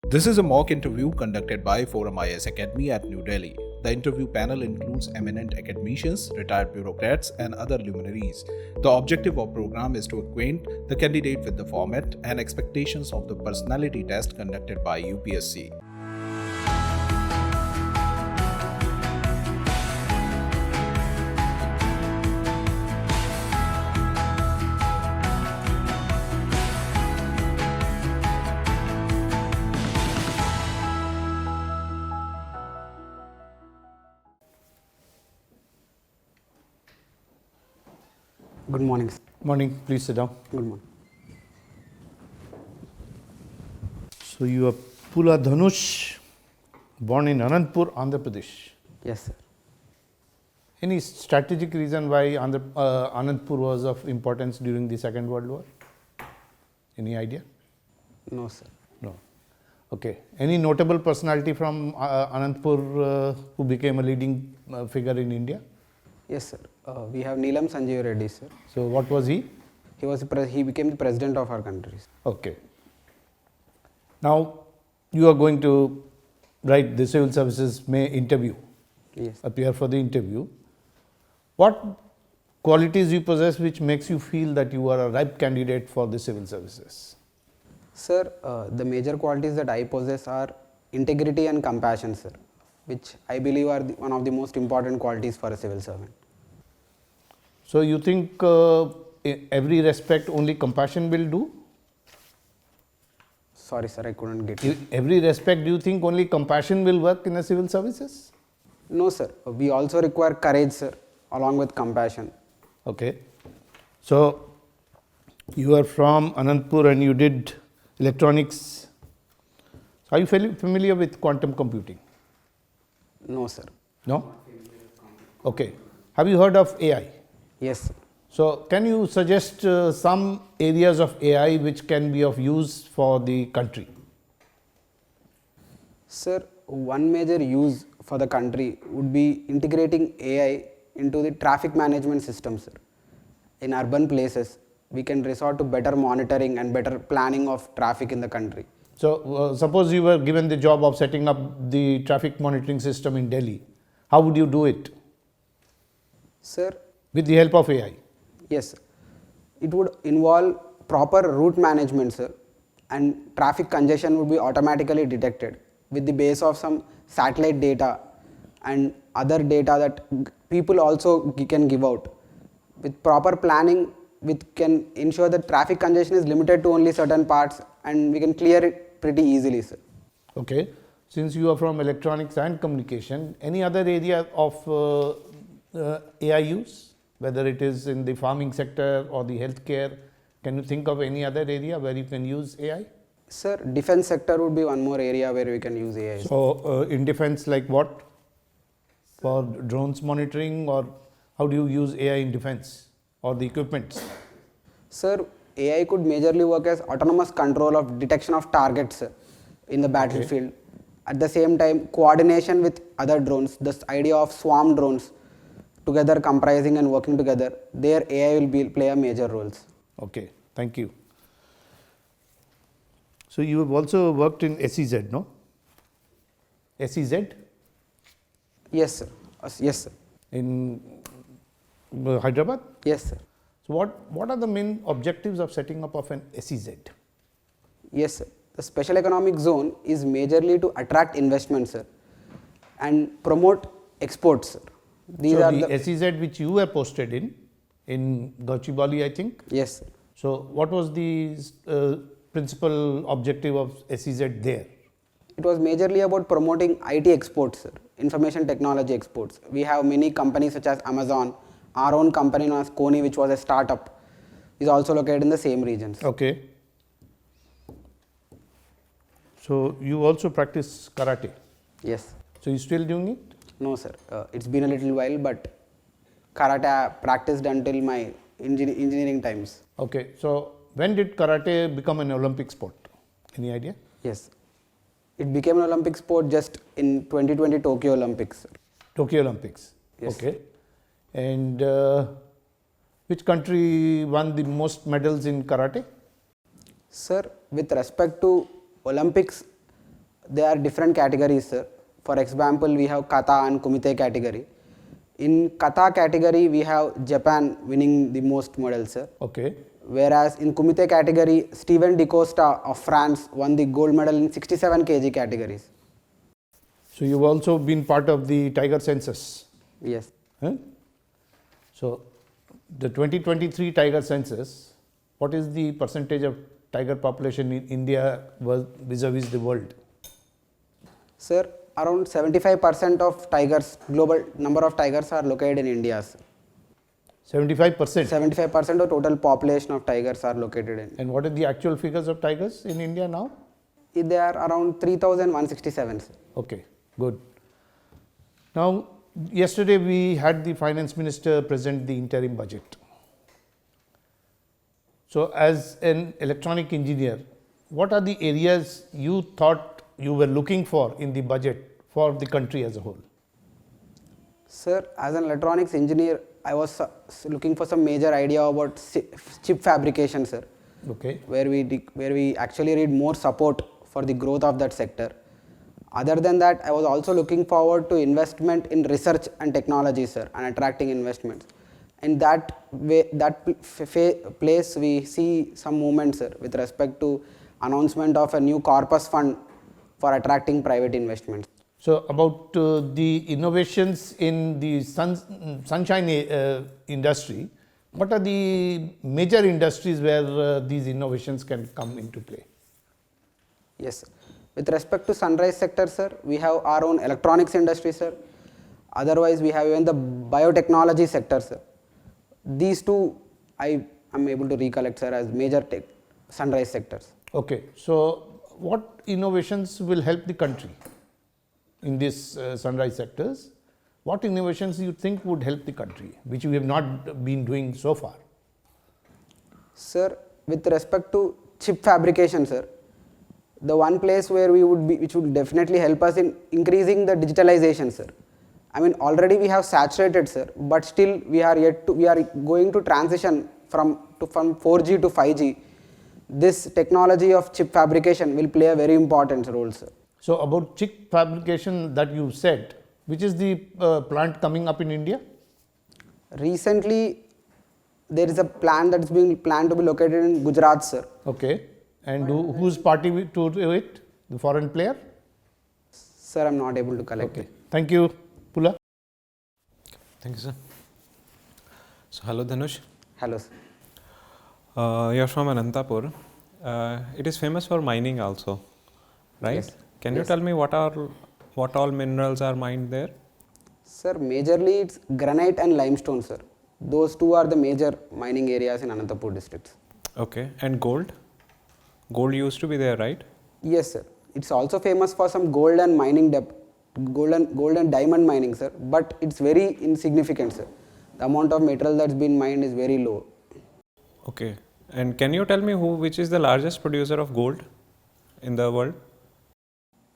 This is a mock interview conducted by ForumIAS Academy at New Delhi. The interview panel includes eminent academicians, retired bureaucrats, and other luminaries. The objective of program is to acquaint the candidate with the format and expectations of the personality test conducted by UPSC. Good morning, sir. Morning, please sit down. Good morning. So you are Poola Dhanush, born in Anantapur, Andhra Pradesh. Yes, sir. Any strategic reason why Anantapur was of importance during the Second World War? Any idea? No, sir. No. Okay. Any notable personality from Anantapur who became a leading figure in India? Yes, sir. We have Neelam Sanjeev Reddy, sir. So what was he? He became the president of our country. Okay. Now you are going to write the civil services may interview. Yes. Appear for the interview. What qualities you possess which makes you feel that you are a ripe candidate for the civil services? Sir, the major qualities that I possess are integrity and compassion, sir, which I believe are one of the most important qualities for a civil servant. So you think in every respect only compassion will do? Sorry, sir, I couldn't get In it. every respect, do you think only compassion will work in the civil services? No, sir. We also require courage, sir, along with compassion. Okay. So you are from Anantapur and you did electronics. Are you familiar with quantum computing? No, sir. No? Okay. Have you heard of AI? Yes, sir. So can you suggest some areas of AI which can be of use for the country? Sir, one major use for the country would be integrating AI into the traffic management system, sir. In urban places, we can resort to better monitoring and better planning of traffic in the country. So suppose you were given the job of setting up the traffic monitoring system in Delhi. How would you do it? Sir, With the help of AI? yes, sir. It would involve proper route management, sir, and traffic congestion would be automatically detected with the base of some satellite data and other data that people also can give out. With proper planning, we can ensure that traffic congestion is limited to only certain parts and we can clear it pretty easily, sir. Okay. Since you are from electronics and communication, any other area of AI use? Whether it is in the farming sector or the healthcare, can you think of any other area where you can use AI? Sir, defense sector would be one more area where we can use AI. So in defense, like what? For drones monitoring, or how do you use AI in defense or the equipments? Sir, AI could majorly work as autonomous control of detection of targets in the battlefield. At the same time, coordination with other drones, this idea of swarm drones, together comprising and working together, there AI will play a major role. Okay, thank you. So you have also worked in SEZ, no? SEZ Yes, sir. Yes, sir. in Hyderabad? Yes, sir. So what are the main objectives of setting up of an SEZ? Yes, sir. The special economic zone is majorly to attract investments, sir, and promote exports, sir. These so are the SEZ which you were posted in Gachibowli, I think. Yes, sir. So what was the principal objective of SEZ there? It was majorly about promoting IT exports, sir, information technology exports. We have many companies such as Amazon. Our own company known as Kony, which was a startup, is also located in the same regions. Okay. So you also practice karate. Yes. So you still doing it? No, sir. It's been a little while, but karate I practiced until my engineering times. Okay. So when did karate become an Olympic sport? Any idea? Yes. It became an Olympic sport just in 2020 Tokyo Olympics, sir. Tokyo Olympics. Yes. Okay. And which country won the most medals in karate? Sir, with respect to Olympics, they are different categories, sir. For example, we have kata and kumite category. In kata category, we have Japan winning the most medals, sir. Okay. Whereas in kumite category, Steven DeCosta of France won the gold medal in 67 kg categories. So you've also been part of the tiger census. Yes. Huh? So the 2023 tiger census, what is the percentage of tiger population in India vis-a-vis the world? Sir, around 75% of tigers, global number of tigers are located in India. 75%. 75% of total population of tigers are located in. And what are the actual figures of tigers in India now? They are around 3,167. Okay, good. Now, yesterday we had the finance minister present the interim budget. So, as an electronic engineer, what are the areas you thought you were looking for in the budget for the country as a whole? Sir, as an electronics engineer, I was looking for some major idea about chip fabrication, sir. Okay. Where we actually need more support for the growth of that sector. Other than that, I was also looking forward to investment in research and technology, sir, and attracting investments. In that way, place we see some movement, sir, with respect to announcement of a new corpus fund for attracting private investments. So, about the innovations in the sunshine industry, what are the major industries where these innovations can come into play? Yes, sir. With respect to sunrise sector, sir, we have our own electronics industry, sir. Otherwise, we have even the biotechnology sector, sir. These two I am able to recollect, sir, as major sunrise sectors. Okay, so what innovations will help the country in these sunrise sectors? What innovations you think would help the country, which we have not been doing so far? Sir, with respect to chip fabrication, sir, the one place where we would be, which would definitely help us in increasing the digitalization, sir. I mean, already we have saturated, sir, but still we are going to transition from 4G to 5G. This technology of chip fabrication will play a very important role, sir. So, about chip fabrication that you said, which is the plant coming up in India? Recently, there is a plant that is being planned to be located in Gujarat, sir. Okay. And who's party to it? The foreign player? Sir, I am not able to collect it. Thank you, Poola. Thank you, sir. So, hello Dhanush. Hello, sir. You're from Anantapur. It is famous for mining also, right? Yes. Can you tell me what all minerals are mined there? Sir, majorly it's granite and limestone, sir. Those two are the major mining areas in Anantapur district. Okay. And gold? Gold used to be there, right? Yes, sir. It's also famous for some gold and mining gold and diamond mining, sir. But it's very insignificant, sir. The amount of material that's been mined is very low. Okay. And can you tell me which is the largest producer of gold in the world?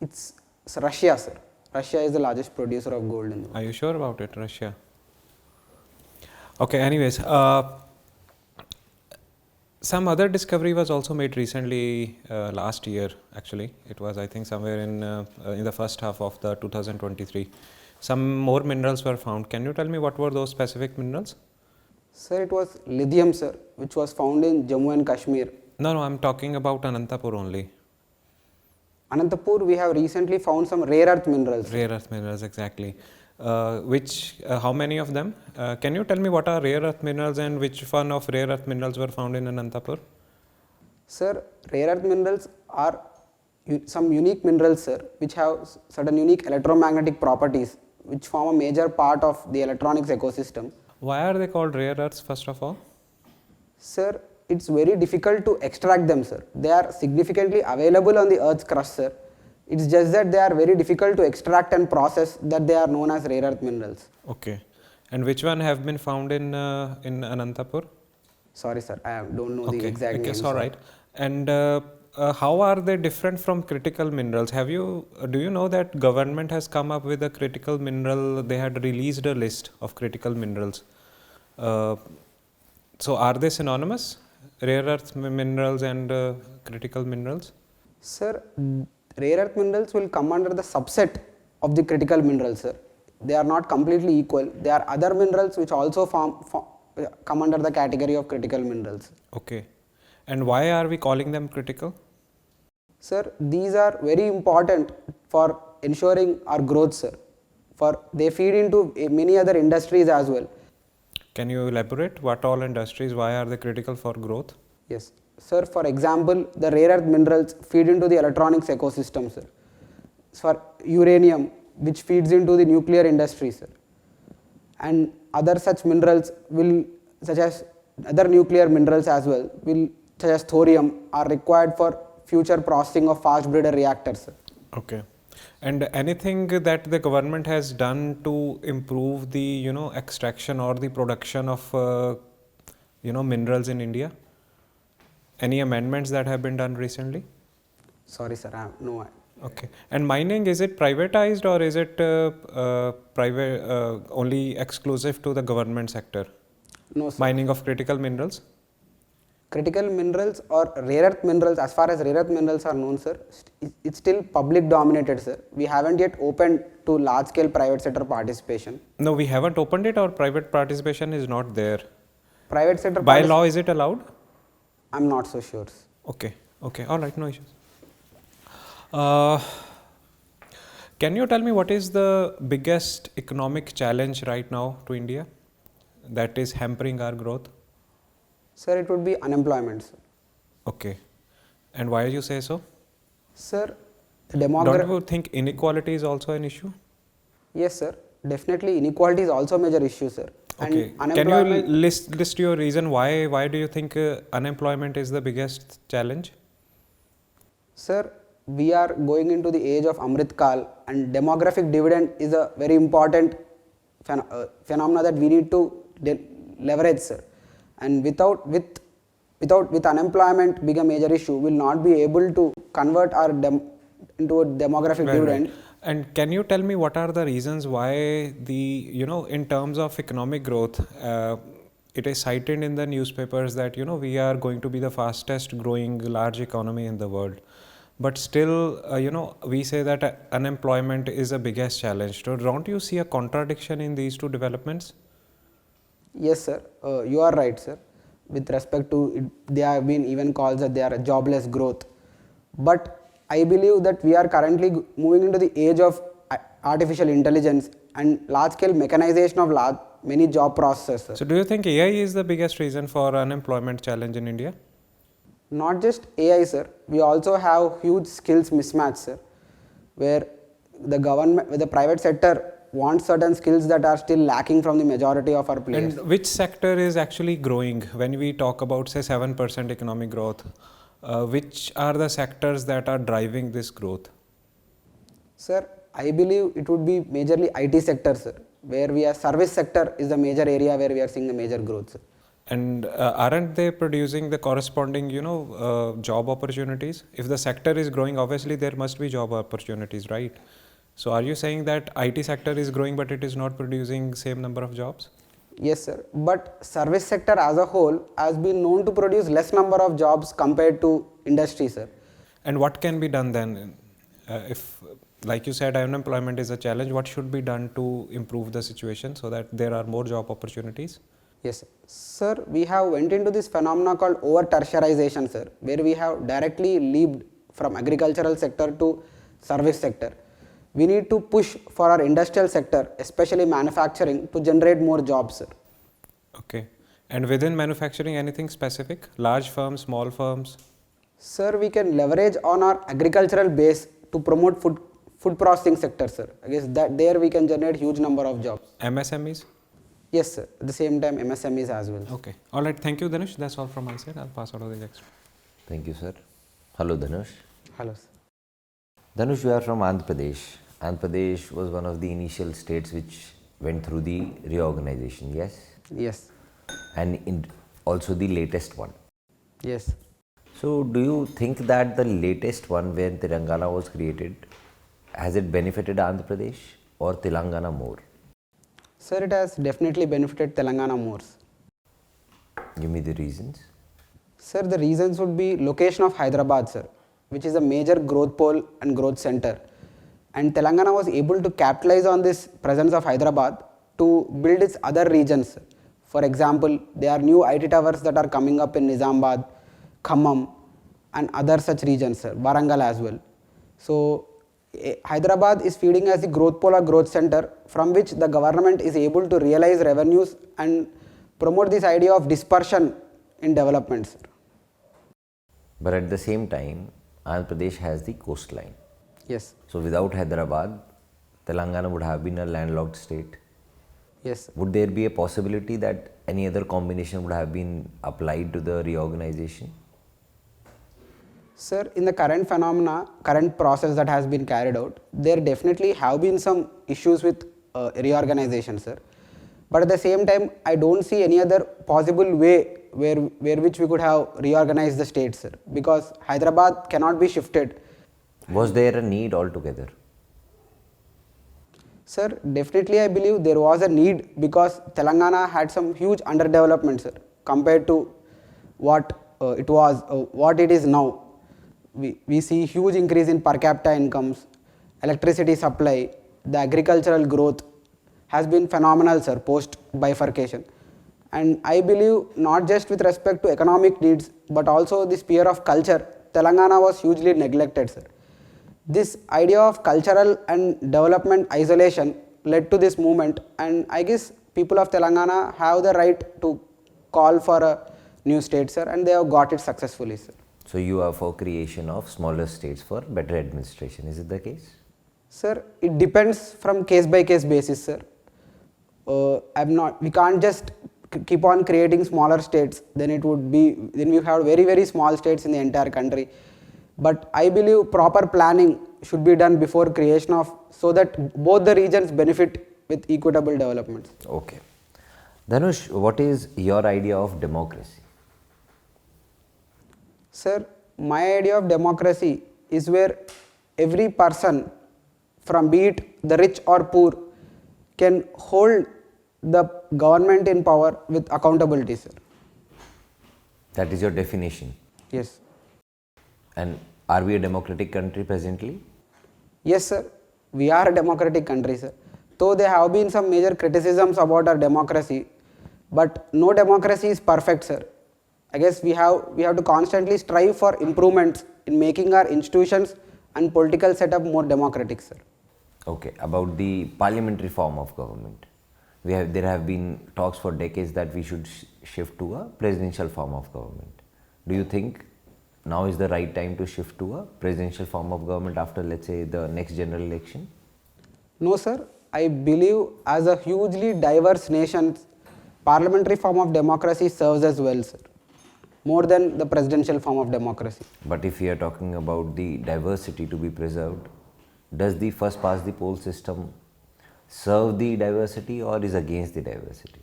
It's Russia, sir. Russia is the largest producer of gold in the world. Are you sure about it, Russia? Okay, anyways, some other discovery was also made recently, last year actually. It was, I think, somewhere in the first half of the 2023. Some more minerals were found. Can you tell me what were those specific minerals? Sir, it was lithium, sir, which was found in Jammu and Kashmir. No, I'm talking about Anantapur only. Anantapur, we have recently found some rare earth minerals. Rare earth minerals, exactly. How many of them? Can you tell me what are rare earth minerals and which one of rare earth minerals were found in Anantapur? Sir, rare earth minerals are some unique minerals, sir, which have certain unique electromagnetic properties, which form a major part of the electronics ecosystem. Why are they called rare earths, first of all? Sir, it's very difficult to extract them, sir. They are significantly available on the earth's crust, sir. It's just that they are very difficult to extract and process, that they are known as rare earth minerals. Okay. And which one have been found in Anantapur? Sorry, sir, I don't know the exact name. Okay, all right. And how are they different from critical minerals? Do you know that government has come up with a critical mineral? They had released a list of critical minerals. So are they synonymous? Rare earth minerals and critical minerals? Sir, rare earth minerals will come under the subset of the critical minerals, sir. They are not completely equal. There are other minerals which also come under the category of critical minerals. Okay. And why are we calling them critical? Sir, these are very important for ensuring our growth, sir. For they feed into many other industries as well. Can you elaborate what all industries, why are they critical for growth? Yes, sir. For example, the rare earth minerals feed into the electronics ecosystem, sir. For uranium, which feeds into the nuclear industry, sir. And other such minerals will, such as other nuclear minerals as well, will such as thorium, are required for future processing of fast breeder reactors, sir. Okay. And anything that the government has done to improve the extraction or the production of minerals in India? Any amendments that have been done recently? Sorry, sir, I have no idea. Okay. And mining, is it privatized or is it private only exclusive to the government sector? No, sir. Mining of critical minerals? Critical minerals or rare earth minerals, as far as rare earth minerals are known, sir, it's still public dominated, sir. We haven't yet opened to large scale private sector participation. No, we haven't opened it, or private participation is not there. Private sector By law, is it allowed? I'm not so sure. Okay. Okay. All right. No issues. Can you tell me what is the biggest economic challenge right now to India that is hampering our growth? Sir, it would be unemployment, sir. Okay. And why you say so? Sir, the Don't you think inequality is also an issue? Yes, sir. Definitely, inequality is also a major issue, sir. Okay. And Can you list your reason why do you think unemployment is the biggest challenge? Sir, we are going into the age of Amrit Kal, and demographic dividend is a very important phenomena that we need to leverage, sir. And with unemployment being a major issue, we will not be able to convert our into a demographic dividend. Right. And can you tell me what are the reasons why in terms of economic growth, it is cited in the newspapers that we are going to be the fastest growing large economy in the world, but still we say that unemployment is the biggest challenge. So don't you see a contradiction in these two developments? Yes, sir. You are right, sir. With respect to it, they have been even called that they are a jobless growth. But I believe that we are currently moving into the age of artificial intelligence and large scale mechanization of many job processes, sir. So do you think AI is the biggest reason for unemployment challenge in India? Not just AI, sir. We also have huge skills mismatch, sir, where the private sector wants certain skills that are still lacking from the majority of our players. And which sector is actually growing when we talk about, say, 7% economic growth? Which are the sectors that are driving this growth? Sir, I believe it would be majorly IT sector, sir, where we are service sector is the major area where we are seeing the major growth, sir. And aren't they producing the corresponding, job opportunities? If the sector is growing, obviously there must be job opportunities, right? So are you saying that IT sector is growing but it is not producing same number of jobs? Yes, sir. But service sector as a whole has been known to produce less number of jobs compared to industry, sir. And what can be done then? If, like you said, unemployment is a challenge, what should be done to improve the situation so that there are more job opportunities? Yes, sir. We have went into this phenomena called over tertiarization, sir, where we have directly leaped from agricultural sector to service sector. We need to push for our industrial sector, especially manufacturing, to generate more jobs, sir. Okay. And within manufacturing, anything specific? Large firms, small firms? Sir, we can leverage on our agricultural base to promote food processing sector, sir. I guess that there we can generate huge number of jobs. MSMEs? Yes, sir. At the same time, MSMEs as well. Okay. All right. Thank you, Dhanush. That's all from my side. I'll pass on to the next. Thank you, sir. Hello, Dhanush. Hello, sir. Dhanush, you are from Andhra Pradesh. Andhra Pradesh was one of the initial states which went through the reorganization, yes? Yes. And also the latest one. Yes. So, do you think that the latest one when Telangana was created, has it benefited Andhra Pradesh or Telangana more? Sir, it has definitely benefited Telangana more. Give me the reasons. Sir, the reasons would be location of Hyderabad, sir. which is a major growth pole and growth center. And Telangana was able to capitalize on this presence of Hyderabad to build its other regions. For example, there are new IT towers that are coming up in Nizamabad, Khammam, and other such regions, Warangal as well. So Hyderabad is feeding as the growth pole or growth center from which the government is able to realize revenues and promote this idea of dispersion in development, sir. But at the same time, Andhra Pradesh has the coastline. Yes. So without Hyderabad, Telangana would have been a landlocked state. Yes, sir. Would there be a possibility that any other combination would have been applied to the reorganization? Sir, in the current phenomena, current process that has been carried out, there definitely have been some issues with reorganization, sir. But at the same time, I don't see any other possible way where which we could have reorganized the state, sir, because Hyderabad cannot be shifted. Was there a need altogether? Sir, definitely I believe there was a need because Telangana had some huge underdevelopment, sir, compared to what what it is now. We see huge increase in per capita incomes, electricity supply, the agricultural growth has been phenomenal, sir, post bifurcation. And I believe not just with respect to economic needs, but also the sphere of culture, Telangana was hugely neglected, sir. This idea of cultural and development isolation led to this movement, and I guess people of Telangana have the right to call for a new state, sir, and they have got it successfully, sir. So you are for creation of smaller states for better administration, is it the case? Sir, it depends from case by case basis, sir. We can't just keep on creating smaller states, then we have very, very small states in the entire country. But I believe proper planning should be done before creation of, so that both the regions benefit with equitable development. Okay. Dhanush, what is your idea of democracy? Sir, my idea of democracy is where every person, from be it the rich or poor, can hold the government in power with accountability, sir. That is your definition. Yes. And are we a democratic country presently? Yes, sir. We are a democratic country, sir. Though there have been some major criticisms about our democracy, but no democracy is perfect, sir. I guess we have to constantly strive for improvements in making our institutions and political setup more democratic, sir. Okay, about the parliamentary form of government. There have been talks for decades that we should shift to a presidential form of government. Do you think now is the right time to shift to a presidential form of government after, let's say, the next general election? No, sir. I believe as a hugely diverse nation, parliamentary form of democracy serves as well, sir, more than the presidential form of democracy. But if we are talking about the diversity to be preserved, does the first past the poll system serve the diversity or is against the diversity?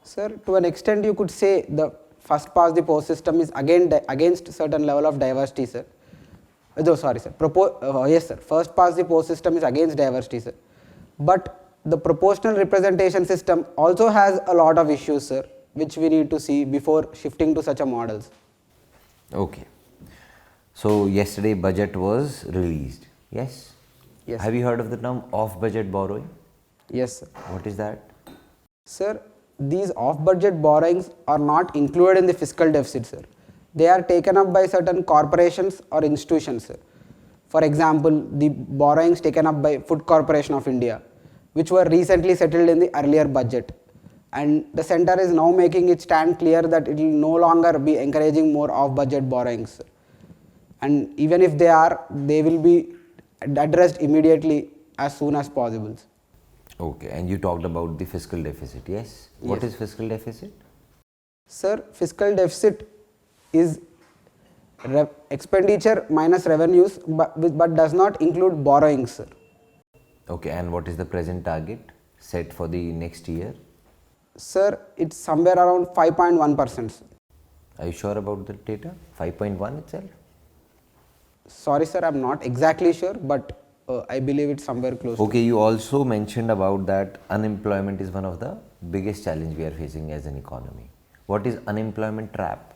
Sir, to an extent you could say the first past the post system is against certain level of diversity, sir. Sorry, sir. Yes, sir. First past the post system is against diversity, sir. But the proportional representation system also has a lot of issues, sir, which we need to see before shifting to such a models. Okay. So yesterday budget was released. Yes? Yes. Have you heard of the term off-budget borrowing? Yes, sir. What is that? Sir, these off-budget borrowings are not included in the fiscal deficit, sir. They are taken up by certain corporations or institutions, sir. For example, the borrowings taken up by Food Corporation of India, which were recently settled in the earlier budget. And the centre is now making it stand clear that it will no longer be encouraging more off-budget borrowings, sir. And even if they will be addressed immediately as soon as possible. Okay, and you talked about the fiscal deficit, yes? What is fiscal deficit? Sir, fiscal deficit is expenditure minus revenues but does not include borrowings, sir. Okay, and what is the present target set for the next year? Sir, it's somewhere around 5.1%. Are you sure about the data? 5.1 itself? Sorry, sir, I'm not exactly sure, but I believe it's somewhere close. Okay, you also mentioned about that unemployment is one of the biggest challenge we are facing as an economy. What is unemployment trap?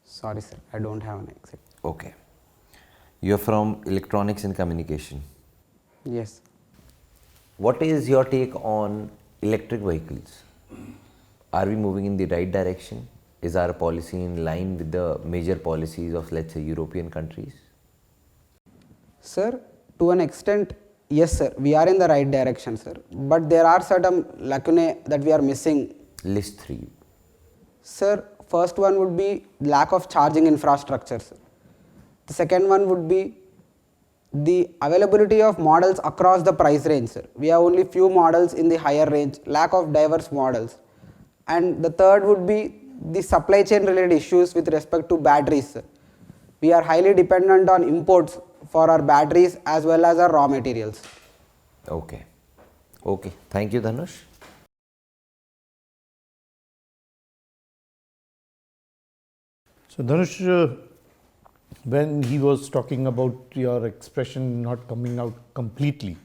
Sorry, sir, I don't have an exact. Okay. You are from electronics and communication. Yes. What is your take on electric vehicles? Are we moving in the right direction? Is our policy in line with the major policies of, let's say, European countries? Sir, to an extent, yes, sir, we are in the right direction, sir. But there are certain lacunae that we are missing. List 3. Sir, first one would be lack of charging infrastructure, sir. The second one would be the availability of models across the price range, sir. We have only few models in the higher range, lack of diverse models. And the third would be the supply chain related issues with respect to batteries, sir. We are highly dependent on imports for our batteries as well as our raw materials. Okay. Okay. Thank you, Dhanush. So Dhanush, when he was talking about your expression not coming out completely,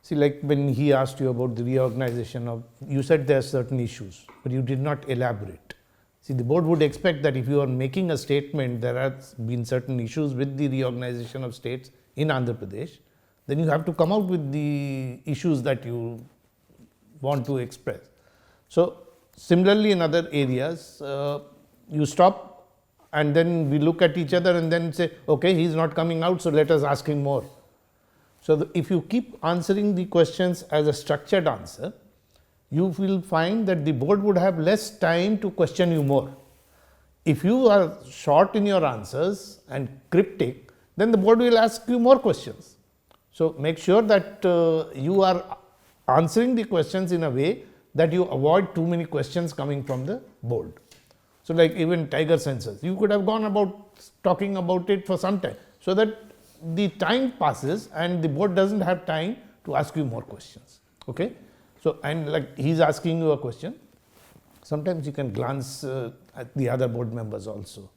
see, like when he asked you about the reorganization of, you said there are certain issues, but you did not elaborate. See, the board would expect that if you are making a statement, there has been certain issues with the reorganization of states in Andhra Pradesh, then you have to come out with the issues that you want to express. So similarly in other areas, you stop and then we look at each other and then say, okay, he's not coming out, so let us ask him more. So if you keep answering the questions as a structured answer, you will find that the board would have less time to question you more. If you are short in your answers and cryptic, then the board will ask you more questions. So make sure that you are answering the questions in a way that you avoid too many questions coming from the board. So like even tiger sensors, you could have gone about talking about it for some time, so that the time passes and the board doesn't have time to ask you more questions. Okay. So, and like he's asking you a question, sometimes you can glance at the other board members also.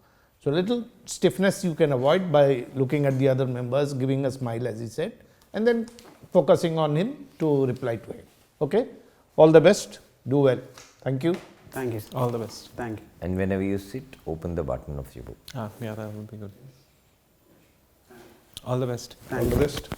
So little stiffness you can avoid by looking at the other members, giving a smile as he said, and then focusing on him to reply to him. Okay. All the best. Do well. Thank you. Thank you, sir. All the best. Thank you. And whenever you sit, open the button of your book. Yeah, that would be good. All the best. All the best.